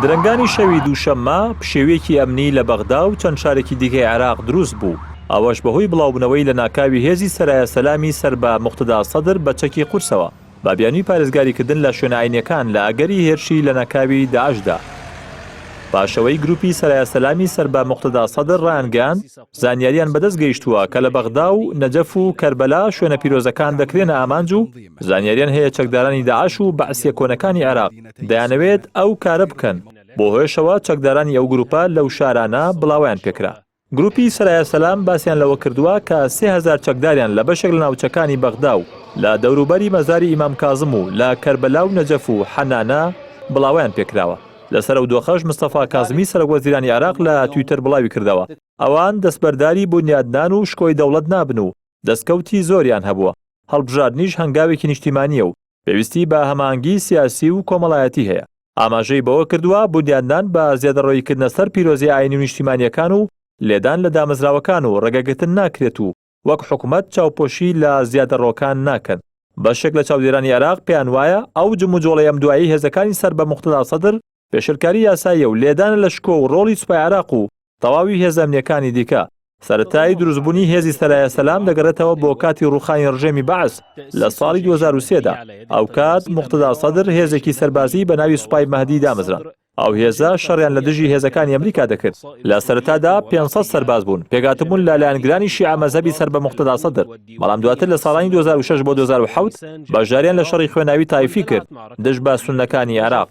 درەنگانی شەوی دووشەممە پشێوەیەکی ئەمنی لە بەغدا و چەند شارێکی دیکەی عێراق دروست بوو. ئەوەش بەهۆی بڵاوبوونەوەی لە ناکاوی هێزی سەرایە سەلامی سەر بە موقتدا سەدر بە چەکی قورسەوە با بیانووی پارێزگاریکردن لە شوێنە ئاینیەکان لە ئەگەری هێرشی لە ناکاوی داعشدا. پاشەوەی گروپی سەرایە سەلامی سەر بە موقتدا سەدر ڕایانگەاند زانیاریان بەدەست گەیشتووە کە لە بەغدا و نەجەف و کەربەلا شوێنە پیرۆزەکان دەکرێنە ئامانج و زانیاریان هەیە چەکدارانی داعش و بەعسیە کۆنەکانی عێراق دەیانەوێت ئەو کارە بکەن بۆ هۆیشەوە چەکدارانی ئەو گروپە لەو شارانە بڵاویان پێکرا. گروپی سەرایە سەلام باسییان لەوە کردووە کە 3000 چەکداریان لە بەشێک لە ناوچەکانی بەغدا و لە دەوروبەری مەزاری ئیمام کازم و لە کەربەلا و نەجەف و حەنانە بڵاویان پێکراوە. لەسەر ئەو دۆخەش مستەفا کازمی سەرۆکوەزیرانی عێراق لە تویتر بڵاوی کردەوە ئەوان دەستبەرداری بنیادنان و شکۆی دەوڵەت نابن و دەستکەوتی زۆریان هەبووە. هەڵبژاردنیش هەنگاوێکی نیشتیمانیە و پێویستی بە هەماهەنگی سیاسی و کۆمەڵایەتی هەیە. ئاماژەی بەوە کردووە بنیادنان بە زیادەڕۆیکردنە سەر پیرۆزی ئاینی و نیشتیمانیەکان و لێدان لە دامەزراوەکان و ڕێگەگرتن ناکرێت و وەک حکوومەت چاوپۆشی لە زیادەڕۆکان ناکەن. بەشێک لە چاودێرانی عێراق پێیان وایە ئەو جموجۆڵەی ئەم دوایی هێزەکانی سەر بە موقتدا سەدر پێشرکاری یاساییە و لێدانە لە شکۆ و ڕۆڵی سوپای عێراق و تەواوی هێزە ئەمنیەکانی دیکە. سەرەتای دروستبوونی هێزی سەرایە سەلام دەگەڕێتەوە بۆ کاتی ڕووخانی ڕژێمی بەعس لە ساڵی 2003دا. ئەو کات موقتدا سەدر هێزێکی سەربازی بە ناوی سوپای مەهدی دامەزران. ئەو هێزە شەڕیان لە دژی هێزەکانی ئەمریکا دەکرد. لە سەرەتادا 500 سەرباز بوون پێگاتبوون لە لایەنگرانی شیعە مەزهەبی سەر بە موقتدا سەدر. بەڵام دواتر لە ساڵانی 2006 بۆ 2007 بەشداریان لە شەڕی خوێناوی تایفی کرد دژ بە سوننەکانی عێراق.